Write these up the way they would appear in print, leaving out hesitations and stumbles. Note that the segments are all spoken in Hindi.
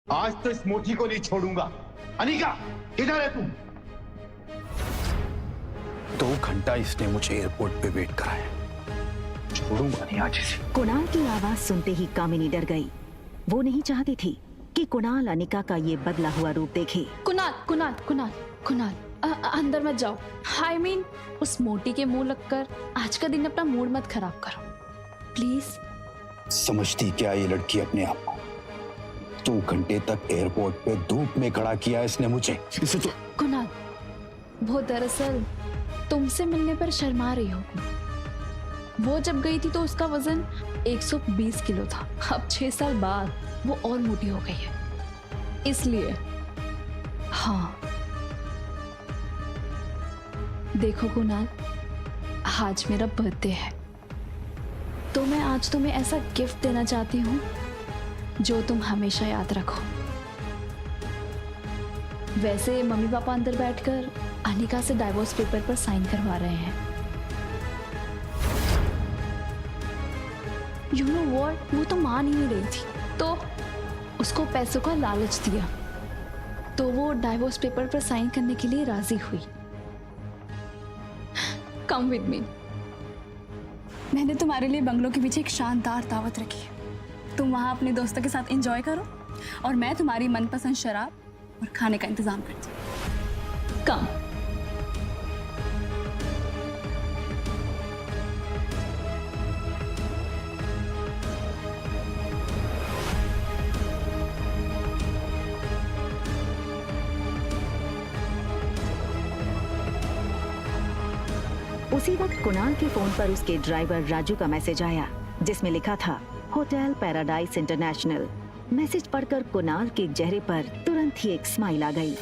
आज तो इस मोटी को नहीं छोड़ूंगा। अनिका, किधर है तू? 2 घंटा इसने मुझे एयरपोर्ट पे वेट कराया, छोड़ूंगा नहीं आज इसे। कुणाल की आवाज सुनते ही कामिनी डर गई। वो नहीं चाहती थी कि कुणाल अनिका का ये बदला हुआ रूप देखे। कुणाल कुणाल कुणाल कुणाल अंदर मत जाओ। I mean, उस मोटी के मुंह लगकर आज का दिन अपना मूड मत खराब करो प्लीज। समझती क्या ये लड़की अपने आप को? 2 घंटे तक एयरपोर्ट पे धूप में खड़ा किया इसने मुझे। इसे तो कुणाल, वो दरअसल तुमसे मिलने पर शर्मा रही हो। वो जब गई थी तो उसका वजन 120 किलो था। अब 6 साल बाद वो और मोटी हो गई है, इसलिए। हाँ देखो कुणाल, आज मेरा बर्थडे है, तो मैं आज तुम्हें ऐसा गिफ्ट देना चाहती हूँ जो तुम हमेशा याद रखो। वैसे मम्मी पापा अंदर बैठकर अनिका से डाइवोर्स पेपर पर साइन करवा रहे हैं। यू नो व्हाट, वो तो मान ही नहीं रही थी, तो उसको पैसों का लालच दिया, तो वो डाइवोर्स पेपर पर साइन करने के लिए राजी हुई। Come with me. मैंने तुम्हारे लिए बंगलों के पीछे एक शानदार दावत रखी है। तुम वहाँ अपने दोस्तों के साथ एंजॉय करो और मैं तुम्हारी मनपसंद शराब और खाने का इंतजाम करती हूँ। कम। उसी वक्त कुणाल के फोन पर उसके ड्राइवर राजू का मैसेज आया, जिसमें लिखा था होटल पैराडाइज इंटरनेशनल। मैसेज पढ़कर कुणाल के चेहरे पर तुरंत ही एक स्माइल आ गई।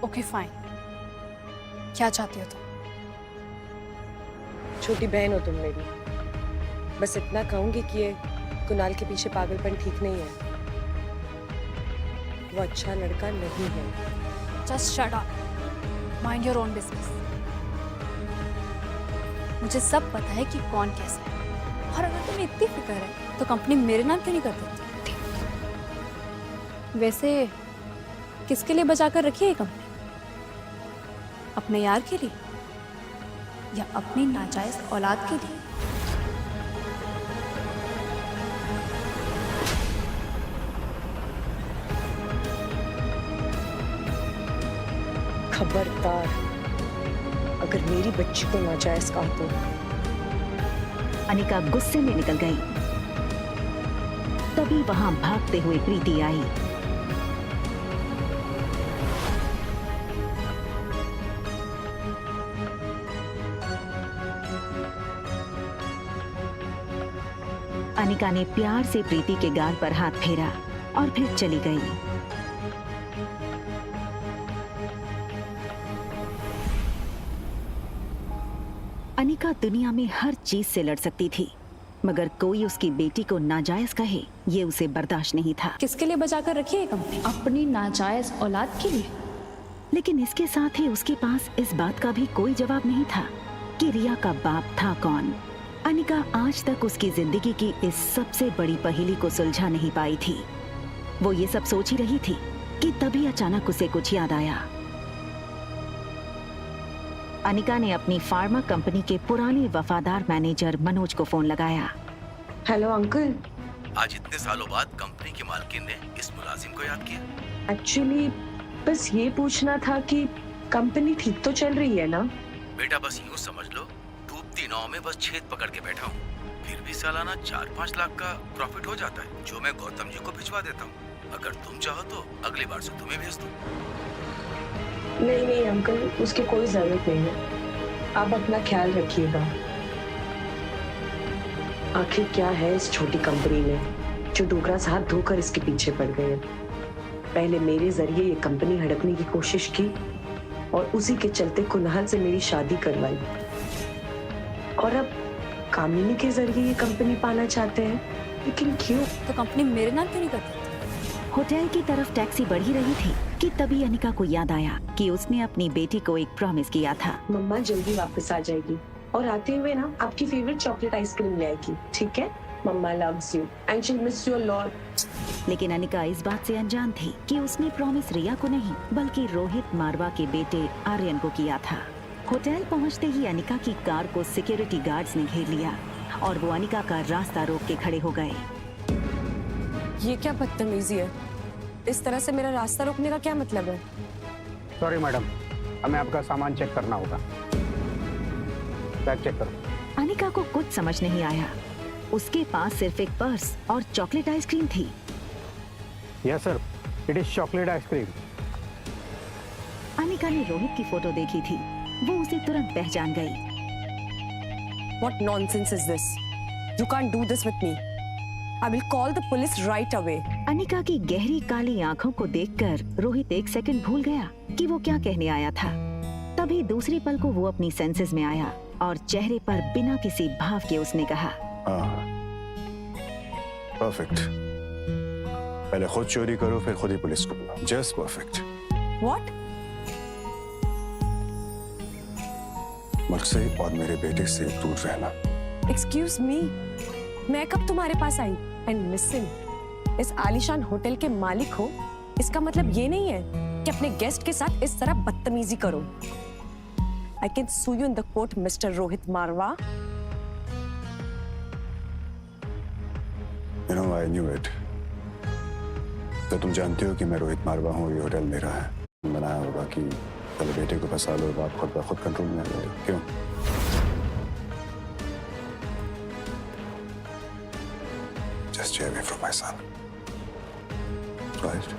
ओके फाइन, क्या चाहती हो तुम? छोटी बहन हो तुम मेरी, बस इतना कहूंगी कि ये कुणाल के पीछे पागलपन ठीक नहीं है। वो अच्छा लड़का नहीं है। Just shut up, mind your own business. मुझे सब पता है कि कौन कैसा है, और अगर तुम्हें इतनी फिक्र है तो कंपनी मेरे नाम क्यों नहीं कर देती? वैसे किसके लिए बचा कर रखी है कंपनी? अपने यार के लिए या अपनी नाजायज औलाद के लिए? खबरदार, अगर मेरी बच्ची को नाजायज कहा तो। अनिका गुस्से में निकल गई। तभी वहां भागते हुए प्रीति आई। अनिका ने प्यार से प्रीति के गाल पर हाथ फेरा और फिर चली गई। अनिका दुनिया में हर चीज से लड़ सकती थी, मगर कोई उसकी बेटी को नाजायज कहे, ये उसे बर्दाश्त नहीं था। किसके लिए बचा कर रखी है कंपनी? अपनी नाजायज औलाद के लिए। लेकिन इसके साथ ही उसके पास इस बात का भी कोई जवाब नहीं था कि रिया का बाप था कौन। अनिका आज तक उसकी जिंदगी की इस सबसे बड़ी पहेली को सुलझा नहीं पाई थी। वो ये सब सोच ही रही थी कि तभी अचानक उसे कुछ याद आया। अनिका ने अपनी फार्मा कंपनी के पुराने वफादार मैनेजर मनोज को फोन लगाया। Hello uncle. आज इतने सालों बाद कंपनी की मालकिन ने इस मुलाजिम को याद किया। एक्चुअली बस ये पूछना था कि कंपनी ठीक तो चल रही है ना? बेटा बस यूं समझ लो, डूबती नाव में बस छेद पकड़ के बैठा हूँ। फिर भी सालाना 4-5 लाख का प्रॉफिट हो जाता है, जो मैं गौतम जी को भिजवा देता हूँ। अगर तुम चाहो तो अगली बार से तुम्हें भेज दूँ। नहीं नहीं अंकल, उसकी कोई जरूरत नहीं है। आप अपना ख्याल रखिएगा। आखिर क्या है इस छोटी कंपनी में? जो डोगरास हाथ धोकर इसके पीछे पड़ गए हैं। पहले मेरे जरिए ये कंपनी हड़पने की कोशिश की और उसी के चलते कुणाल से मेरी शादी करवाई, और अब कामिनी के जरिए ये कंपनी पाना चाहते हैं। लेकिन क्यों? तो कंपनी मेरे नाम क्यों नहीं करती? होटल की तरफ टैक्सी बढ़ी रही थी कि तभी अनिका को याद आया कि उसने अपनी बेटी को एक प्रॉमिस किया था। मम्मा जल्दी वापस आ जाएगी और आते हुए ना आपकी फेवरेट चॉकलेट आइसक्रीम ले आएगी, ठीक है? Mamma loves you and she miss you a lot. लेकिन अनिका इस बात से अनजान थी कि उसने प्रॉमिस रिया को नहीं बल्कि रोहित मारवा के बेटे आर्यन को किया था। होटल पहुंचते ही अनिका की कार को सिक्योरिटी गार्ड्स ने घेर लिया और वो अनिका का रास्ता रोक के खड़े हो गए। ये क्या बदतमीजी है? इस तरह से मेरा रास्ता रोकने का क्या मतलब है? सॉरी मैडम, हमें आपका सामान चेक करना होगा। बैग चेक करो। अनिका को कुछ समझ नहीं आया। उसके पास सिर्फ एक पर्स और चॉकलेट आइसक्रीम थी। Yes sir, it is chocolate ice cream. Anika ने रोहित की फोटो देखी थी, वो उसे तुरंत पहचान गई। What nonsense is this? You can't do this with me. I will call the police right away. Anika की गहरी काली आंखों को देखकर रोहित एक सेकंड भूल गया कि वो क्या कहने आया था। तभी दूसरे पल को वो अपनी सेंसेस में आया और चेहरे पर बिना किसी भाव के उसने कहा, परफेक्ट। पहले खुद चोरी करो फिर खुद ही पुलिस को बुलाओ। Just perfect. What? मुझसे और मेरे बेटे से दूर रहना। Excuse me. मैं कब तुम्हारे पास आई? And listen, इस आलीशान होटल के मालिक हो, इसका मतलब ये नहीं है कि अपने गेस्ट के साथ इस तरह बदतमीजी करो। I can sue you in the court, Mr. Rohit Marwa. You know, I knew it. तो तुम जानते हो कि मैं रोहित मारवा हूँ, ये होटल मेरा है। बनाया होगा कि पहले बेटे को फंसा लो, बाप खुद ब खुद कंट्रोल में आ जाए। क्यों? Just stay away from my son. Right?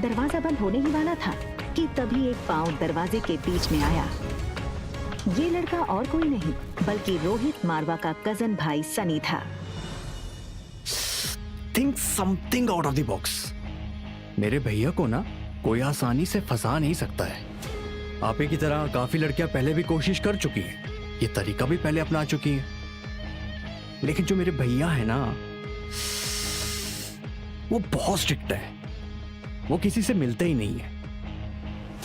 दरवाजा बंद होने ही वाला था कि तभी एक पांव दरवाजे के बीच में आया। ये लड़का और कोई नहीं बल्कि रोहित मारवा का कजन भाई सनी था। Think something out of the box. मेरे भैया को ना कोई आसानी से फंसा नहीं सकता है। आपे की तरह काफी लड़कियां पहले भी कोशिश कर चुकी हैं, ये तरीका भी पहले अपना चुकी हैं, लेकिन जो मेरे भैया है ना, वो बहुत स्ट्रिक्ट है। वो किसी से मिलते ही नहीं है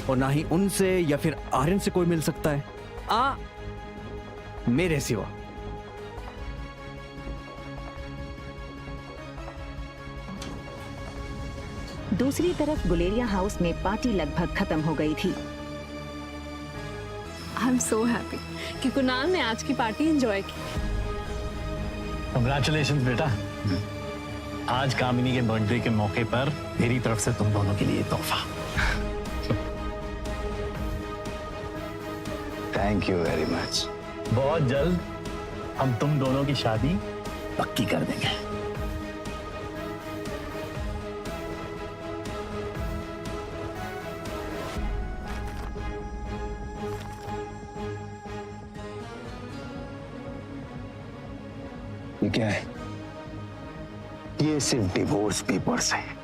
और ना ही उनसे या फिर आर्यन से कोई मिल सकता है, मेरे सिवा। दूसरी तरफ गुलेरिया हाउस में पार्टी लगभग खत्म हो गई थी। आई एम सो हैप्पी कि कुणाल ने आज की पार्टी एंजॉय की। कंग्रेचुलेशंस बेटा। आज कामिनी के बर्थडे के मौके पर मेरी तरफ से तुम दोनों के लिए तोहफा। Thank you very much. बहुत जल्द हम तुम दोनों की शादी पक्की कर देंगे। ये क्या है? ये सिर्फ डिवोर्स पेपर्स हैं।